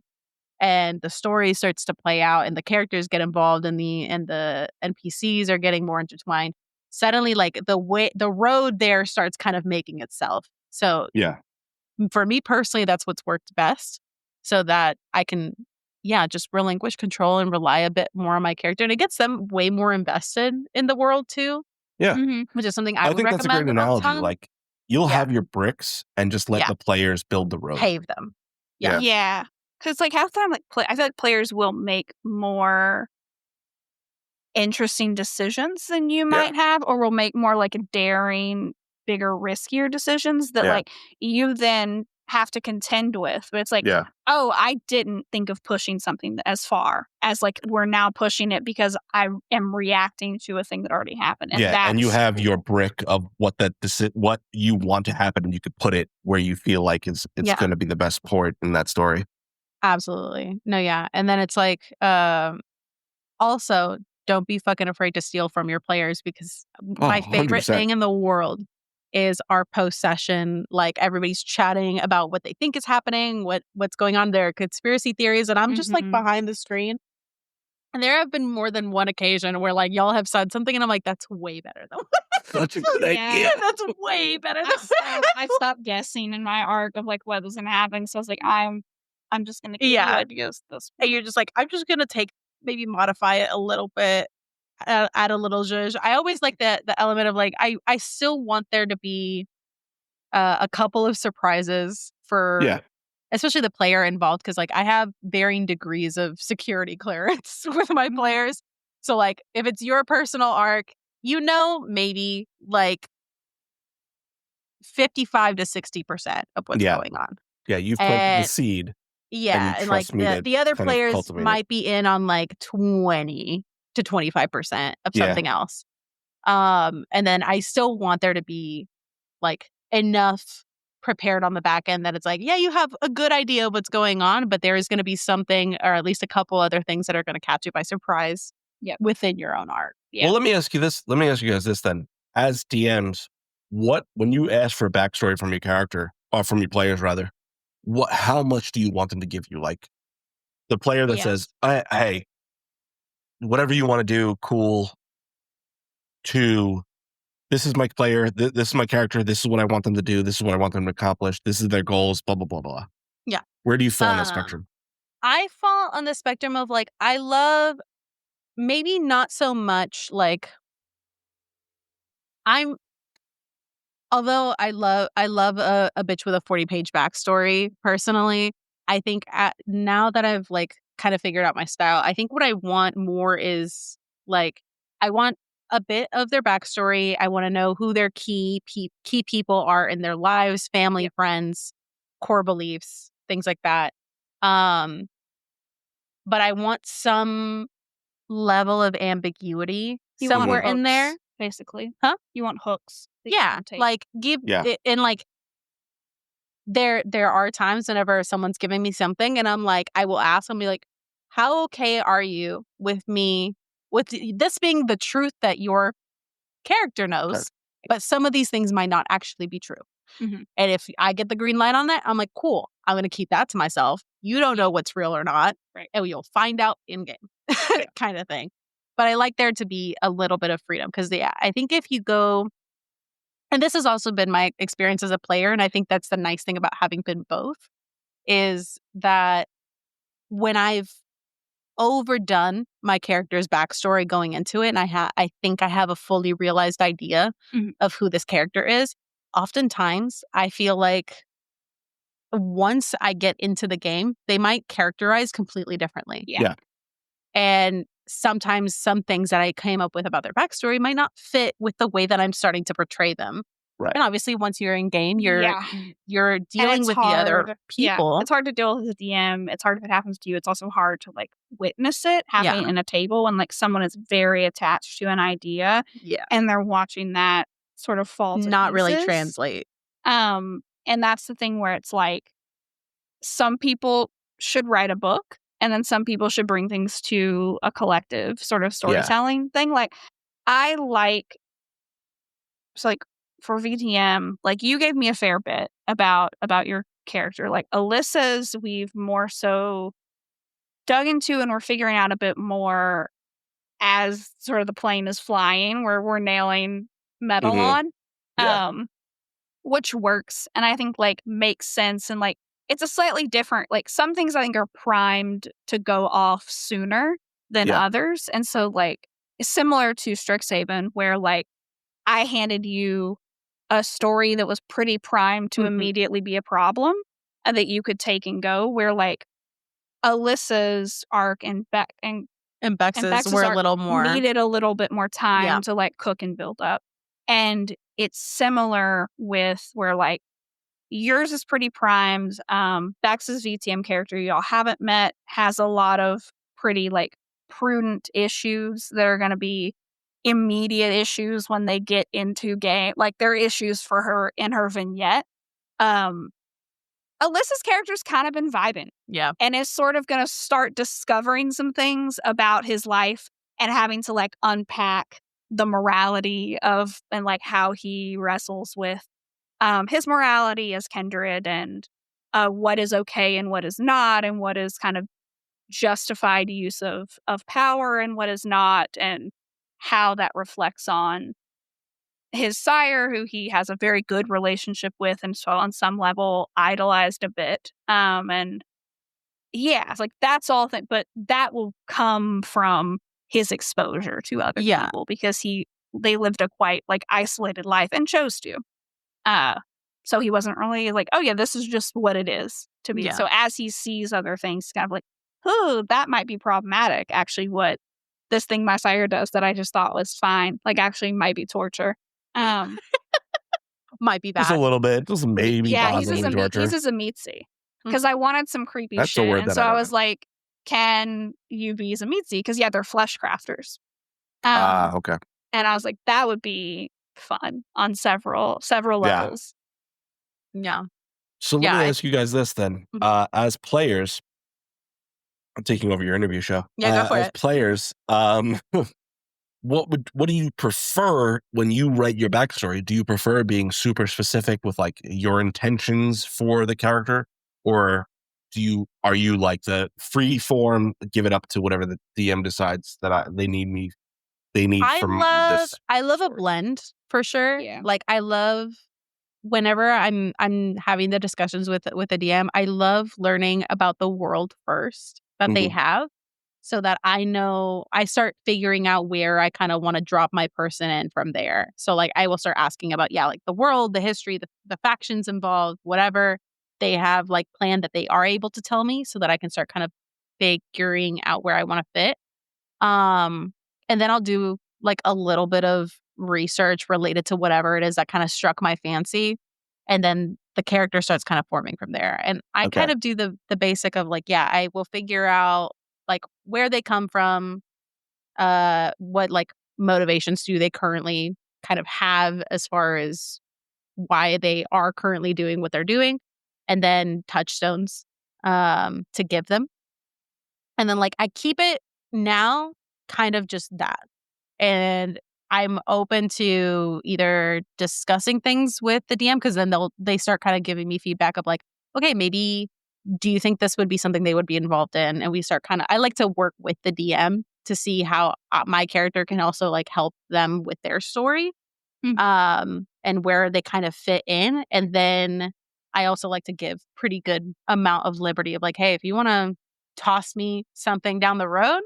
and the story starts to play out and the characters get involved and the NPCs are getting more intertwined, suddenly like the road there starts kind of making itself. So for me personally, that's what's worked best, so that I can just relinquish control and rely a bit more on my character, and it gets them way more invested in the world too. Yeah. Which is something I would think recommend. that's a great analogy. Like you'll have your bricks and just let the players build the road. Pave them. Yeah. Because like half the time, like I feel like players will make more interesting decisions than you might have, or will make more like daring, bigger, riskier decisions that like you then have to contend with. But it's like, Yeah. oh, I didn't think of pushing something as far as like we're now pushing it because I am reacting to a thing that already happened. And And you that's have your brick of what what you want to happen, and you could put it where you feel like it's Yeah. going to be the best port in that story. Absolutely. No, yeah. And then it's like, also, don't be fucking afraid to steal from your players, because my favorite 100%. thing in the world is our post-session. Like, everybody's chatting about what they think is happening, what's going on, their conspiracy theories, and I'm just like behind the screen. And there have been more than one occasion where like y'all have said something and I'm like, that's way better than Such a good idea. That's way better than I stopped guessing in my arc of like what was gonna happen. So I was like, I'm just gonna give you ideas this. And you're just like, I'm just gonna maybe modify it a little bit, add a little zhuzh. I always like the element of like, I still want there to be a couple of surprises for especially the player involved, because like I have varying degrees of security clearance with my players. So like if it's your personal arc, maybe like 55 to 60% of what's going on. Yeah, you've planted the seed. Yeah, and like the other players might be in on like 20 to 25% of something else. And then I still want there to be like enough prepared on the back end that it's like, yeah, you have a good idea of what's going on, but there is going to be something, or at least a couple other things that are going to catch you by surprise within your own arc. Yeah. Well, let me ask you guys this then. As DMs, when you ask for a backstory from your character, or from your players rather, how much do you want them to give you? Like the player that says, hey, whatever you want to do, cool, to this is my player, this is my character, this is what I want them to do, this is what I want them to accomplish, this is their goals, blah, blah, blah, blah. Yeah. Where do you fall on the spectrum? I fall on the spectrum of like, I love, maybe not so much like, although I love a bitch with a 40-page backstory personally. I think now that I've like kind of figured out my style, I think what I want more is like, I want a bit of their backstory. I want to know who their key people are in their lives, family, friends, core beliefs, things like that. But I want some level of ambiguity somewhere in there. Basically. Huh? You want hooks. Yeah. Like it, and like there are times whenever someone's giving me something and I'm like, I will ask them, be like, how okay are you with me, with this being the truth that your character knows, but some of these things might not actually be true. Mm-hmm. And if I get the green light on that, I'm like, cool, I'm going to keep that to myself. You don't know what's real or not. Right. And you'll find out in game kind of thing. But I like there to be a little bit of freedom because I think if you go, and this has also been my experience as a player, and I think that's the nice thing about having been both, is that when I've overdone my character's backstory going into it, and I think I have a fully realized idea of who this character is, oftentimes I feel like once I get into the game, they might characterize completely differently. Yeah. And sometimes some things that I came up with about their backstory might not fit with the way that I'm starting to portray them. Right. And obviously, once you're in game, you're dealing with the other people. Yeah. It's hard to deal with the DM. It's hard if it happens to you. It's also hard to like witness it happening in a table when like someone is very attached to an idea. Yeah. And they're watching that sort of fall to not really pieces. translate. And that's the thing where it's like some people should write a book and then some people should bring things to a collective sort of storytelling thing. Like I like, so like for VTM, like you gave me a fair bit about your character. Like Alyssa's, we've more so dug into and we're figuring out a bit more as sort of the plane is flying, where we're nailing metal on, which works. And I think like makes sense. And like, it's a slightly different, like some things I think are primed to go off sooner than others. And so like similar to Strixhaven, where like I handed you a story that was pretty primed to immediately be a problem and that you could take and go, where like Alyssa's arc and Bex's were a little more needed a little bit more time to like cook and build up. And it's similar with where like yours is pretty primed. Bex's VTM character y'all haven't met has a lot of pretty like prudent issues that are going to be immediate issues when they get into game. Like there are issues for her in her vignette. Alyssa's character's kind of been vibing. Yeah. And is sort of going to start discovering some things about his life and having to like unpack the morality of and like how he wrestles with his morality as kindred and what is okay and what is not and what is kind of justified use of power and what is not and how that reflects on his sire, who he has a very good relationship with and so on some level idolized a bit. And yeah, it's like that's all thing, but that will come from his exposure to other people because they lived a quite like isolated life and chose to. So he wasn't really like, oh yeah, this is just what it is to me. So as he sees other things, he's kind of like, oh, that might be problematic. Actually, what this thing my sire does that I just thought was fine, like actually might be torture. Might be bad. Just a little bit. Just maybe possibly torture. He's a Zamitzi. Because I wanted some creepy That's shit. a word And that so I I don't was like, can you be Zamitzi? Because they're flesh crafters. Okay. And I was like, that would be fun on several levels. Yeah. So let me ask you guys this then. As players, I'm taking over your interview show. Yeah, go for it. As players, what do you prefer when you write your backstory? Do you prefer being super specific with like your intentions for the character, or are you like the free form, give it up to whatever the DM decides that they need from this? I love a blend for sure. Yeah. Like I love whenever I'm having the discussions with a DM, I love learning about the world first that they have. So that I know I start figuring out where I kind of want to drop my person in from there. So like I will start asking about, like the world, the history, the factions involved, whatever they have like planned that they are able to tell me so that I can start kind of figuring out where I want to fit. And then I'll do like a little bit of research related to whatever it is that kind of struck my fancy. And then the character starts kind of forming from there. And I kind of do the basic of like, I will figure out like where they come from, what like motivations do they currently kind of have as far as why they are currently doing what they're doing, and then touchstones to give them. And then like I keep it now kind of just that. And I'm open to either discussing things with the DM because then they start kind of giving me feedback of like, okay, maybe do you think this would be something they would be involved in? And we start I like to work with the DM to see how my character can also like help them with their story, and where they kind of fit in. And then I also like to give pretty good amount of liberty of like, hey, if you want to toss me something down the road,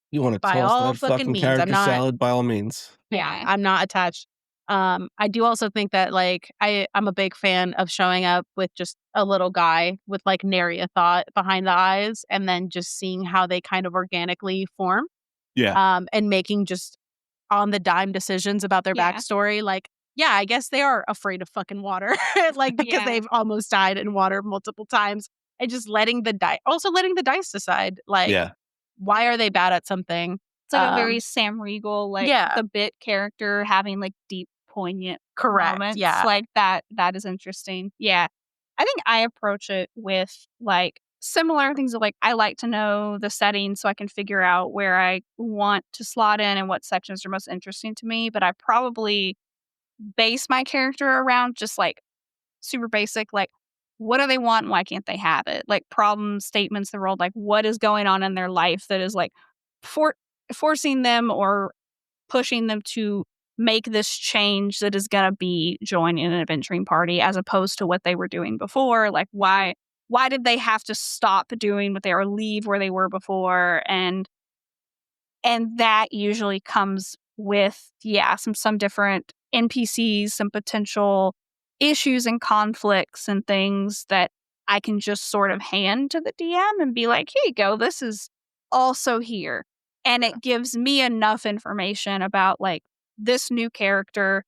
you want to by toss all that fucking fucking means, character salad by all means. Yeah, I'm not attached. I do also think that like I'm a big fan of showing up with just a little guy with like nary a thought behind the eyes, and then just seeing how they kind of organically form. Yeah. And making just on the dime decisions about their backstory. Like, I guess they are afraid of fucking water, like because they've almost died in water multiple times, and just letting the dice decide. Like, why are they bad at something? It's like a very Sam Riegel, like the bit character having like deep, poignant moments. Yeah. Like that is interesting. Yeah. I think I approach it with like similar things of like I like to know the setting so I can figure out where I want to slot in and what sections are most interesting to me. But I probably base my character around just like super basic, like what do they want and why can't they have it? Like problem statements, the world, like what is going on in their life that is like forcing them or pushing them to make this change that is going to be joining an adventuring party as opposed to what they were doing before. Like why did they have to stop doing what they or leave where they were before? And that usually comes with, some different NPCs, some potential issues and conflicts and things that I can just sort of hand to the DM and be like, here you go, this is also here. And it gives me enough information about like this new character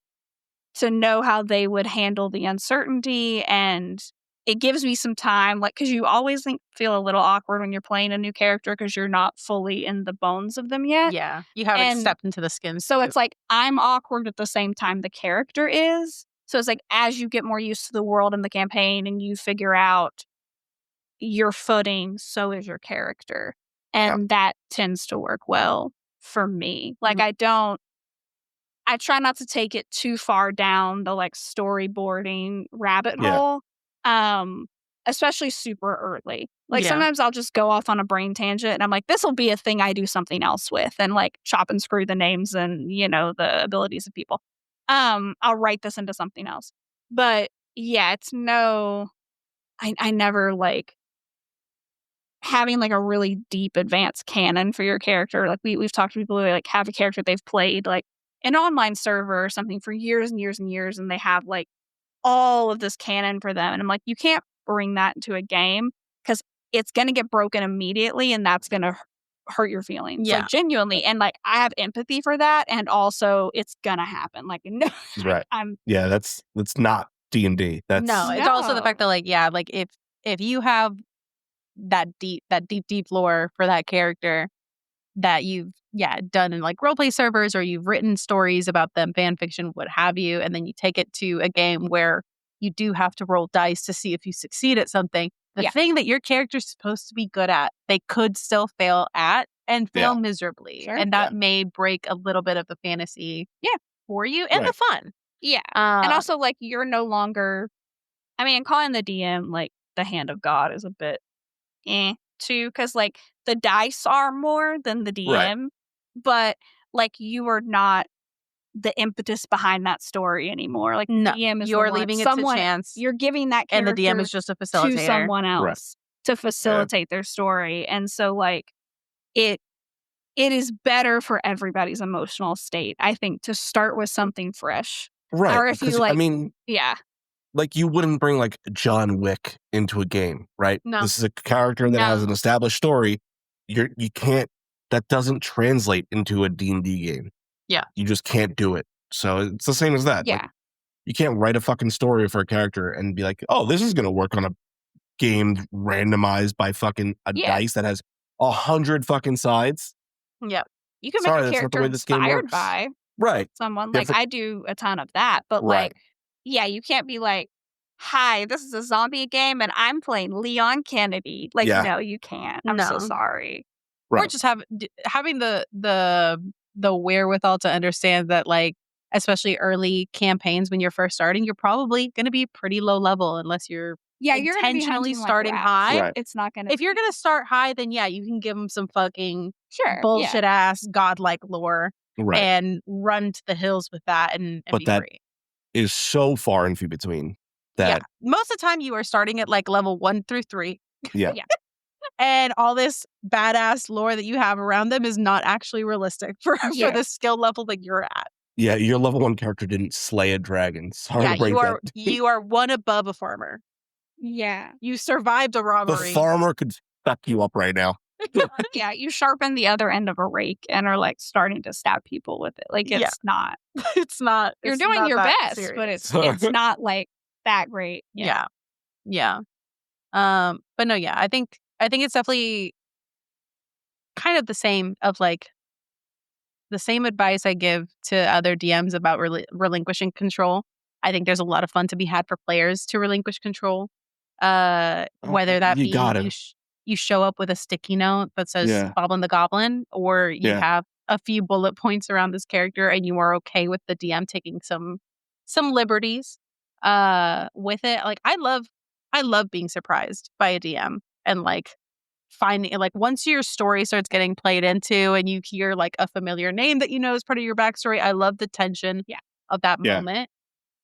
to know how they would handle the uncertainty, and it gives me some time, like, because you always feel a little awkward when you're playing a new character because you're not fully in the bones of them yet. Yeah. You haven't And stepped into the skin. So it's like I'm awkward at the same time the character is. So it's like as you get more used to the world and the campaign and you figure out your footing, so is your character. And that tends to work well for me. Like I try not to take it too far down the like storyboarding rabbit hole. Especially super early. Like sometimes I'll just go off on a brain tangent and I'm like, this will be a thing I do something else with, and like chop and screw the names and, you know, the abilities of people. I'll write this into something else. But yeah, it's I never like having like a really deep advanced canon for your character. Like we've talked to people who like have a character they've played like an online server or something for years and years and years, and they have like all of this canon for them. And I'm like, you can't bring that into a game because it's going to get broken immediately and that's going to hurt your feelings. Like genuinely. And like, I have empathy for that. And also it's going to happen. Like, no, Right. That's not D&D. That's it's also the fact that like, like if you have that deep lore for that character that you've done in like roleplay servers, or you've written stories about them, fan fiction, what have you, and then you take it to a game where you do have to roll dice to see if you succeed at something. The thing that your character's supposed to be good at, they could still fail at and fail miserably. Sure. And that may break a little bit of the fantasy for you and the fun. Yeah. And also like you're no longer, I mean, calling the DM like the hand of God is a bit too, because like the dice are more than the DM, but like you are not the impetus behind that story anymore. Like the DM is you're leaving it to chance. You're giving that character and the DM is just a facilitator to someone else to facilitate their story. And so like it is better for everybody's emotional state, I think, to start with something fresh. Right. Or if you like, I mean, like you wouldn't bring like John Wick into a game, right? No. This is a character that has an established story. You can't, that doesn't translate into a D&D game. Yeah. You just can't do it. So it's the same as that. Yeah. Like, you can't write a fucking story for a character and be like, oh, this is going to work on a game randomized by fucking a dice that has 100 fucking sides. Yeah. You can make a character inspired by someone. Like I do a ton of that. But like, you can't be like, hi, this is a zombie game and I'm playing Leon Kennedy. Like, no, you can't. I'm so sorry. Or just having the wherewithal to understand that, like, especially early campaigns when you're first starting, you're probably going to be pretty low level unless you're intentionally starting high. Right. It's not going to. If you're going to start high, then you can give them some fucking bullshit ass godlike lore and run to the hills with that and but be that great. Is so far and few between that most of the time you are starting at like level 1 through 3. Yeah. And all this badass lore that you have around them is not actually realistic for the skill level that you're at. Yeah, your level 1 character didn't slay a dragon. Sorry to you are one above a farmer. Yeah. You survived a robbery. The farmer could fuck you up right now. Yeah, you sharpen the other end of a rake and are like starting to stab people with it. Like it's not. It's not. You're doing your best, but it's not like that great. Yeah. But no, I think it's definitely kind of the same of like the same advice I give to other DMs about relinquishing control. I think there's a lot of fun to be had for players to relinquish control. Whether that be you show up with a sticky note that says Boblin the Goblin, or you have a few bullet points around this character and you are okay with the DM taking some liberties with it. Like I love being surprised by a DM and like finding like once your story starts getting played into and you hear like a familiar name that you know is part of your backstory. I love the tension of that moment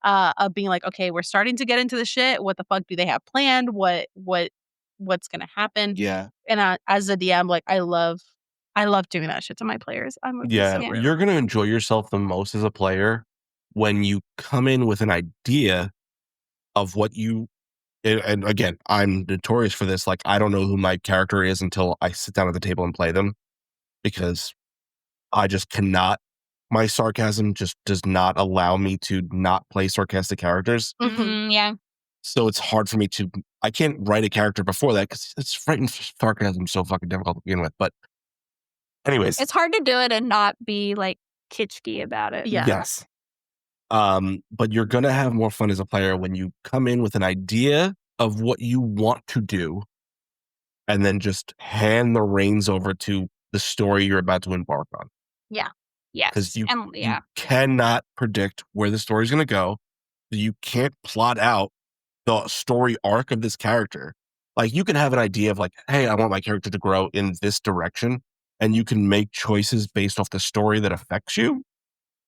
of being like, okay, we're starting to get into the shit. What the fuck do they have planned? What's gonna happen? Yeah. And as a DM, like I love doing that shit to my players. You're gonna enjoy yourself the most as a player when you come in with an idea of what you. And again, I'm notorious for this. Like, I don't know who my character is until I sit down at the table and play them, because I just cannot my sarcasm just does not allow me to not play sarcastic characters. Yeah. So it's hard for me to, I can't write a character before that because it's writing sarcasm so fucking difficult to begin with. But anyways. It's hard to do it and not be like kitschy about it. Yeah. Yes. But you're going to have more fun as a player when you come in with an idea of what you want to do and then just hand the reins over to the story you're about to embark on. Yes. Because you yeah. cannot predict where the story's going to go. You can't plot out the story arc of this character. Like, you can have an idea of like, hey, I want my character to grow in this direction, and you can make choices based off the story that affects you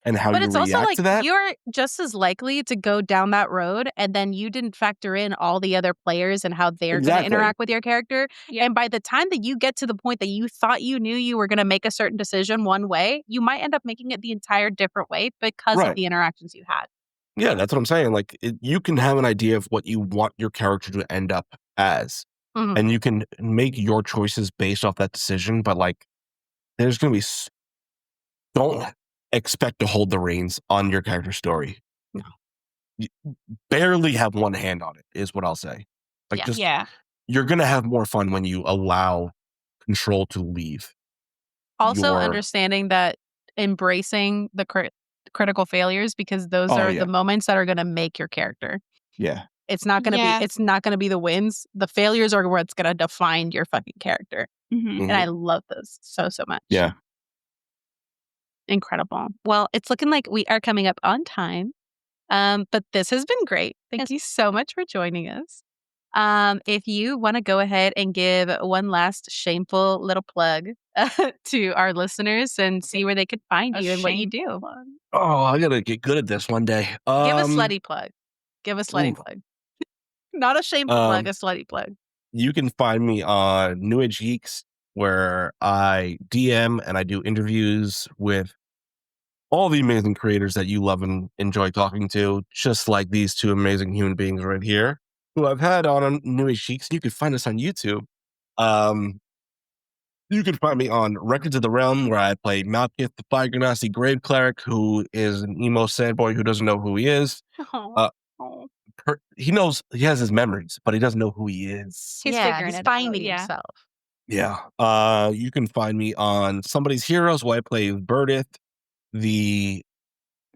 and how But you it's react also like to that. you're just as likely to go down that road, and then you didn't factor in all the other players and how they're going to interact with your character. Yeah. And by the time that you get to the point that you thought you knew you were going to make a certain decision one way, you might end up making it the entire different way because of the interactions you had. Yeah, that's what I'm saying. Like, you can have an idea of what you want your character to end up as, and you can make your choices based off that decision. But like, there's going to be, don't expect to hold the reins on your character story. No. You barely have one hand on it, is what I'll say. Like, you're going to have more fun when you allow control to leave. Also, understanding that embracing the critical failures, because those are the moments that are going to make your character. Yeah. It's not going to be, it's not going to be the wins. The failures are what's going to define your fucking character. And I love those so much. Yeah. Incredible. Well, it's looking like we are coming up on time. But this has been great. Thank you so much for joining us. If you want to go ahead and give one last shameful little plug to our listeners and see where they could find you and what you do. Oh, I gotta get good at this one day. Give a slutty plug. Give a slutty plug. Not a shameful plug, a slutty plug. You can find me on New Age Geeks, where I DM and I do interviews with all the amazing creators that you love and enjoy talking to, just like these two amazing human beings right here, who I've had on New Age Geeks. You can find us on YouTube. You can find me on Records of the Realm, where I play Malkith, the Fire Ganassi Grave Cleric, who is an emo sad boy who doesn't know who he is. He knows, he has his memories, but he doesn't know who he is. He's figuring he's it finding out. himself. Yeah. You can find me on Somebody's Heroes, where I play Burdith, the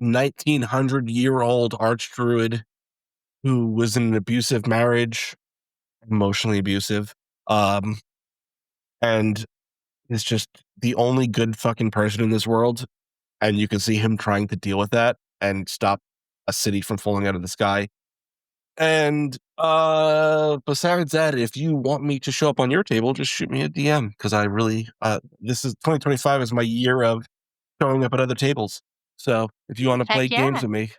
1900-year-old archdruid who was in an abusive marriage, emotionally abusive, and is just the only good fucking person in this world. And you can see him trying to deal with that and stop a city from falling out of the sky. And besides that, if you want me to show up on your table, just shoot me a DM, because I really, this is 2025 is my year of showing up at other tables. So if you want to play games with me,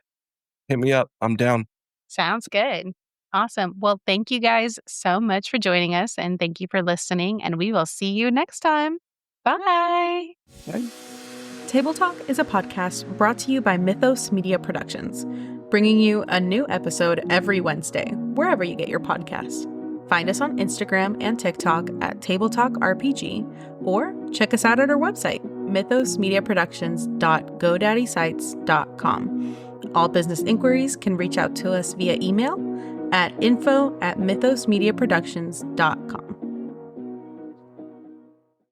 hit me up. I'm down. Sounds good. Awesome. Well, thank you guys so much for joining us, and thank you for listening, and we will see you next time. Bye. Bye. Table Talk is a podcast brought to you by Mythos Media Productions, bringing you a new episode every Wednesday, wherever you get your podcast. Find us on Instagram and TikTok at Table Talk RPG, or check us out at our website, mythosmediaproductions.godaddyscites.com. All business inquiries can reach out to us via email at info@mythosmediaproductions.com.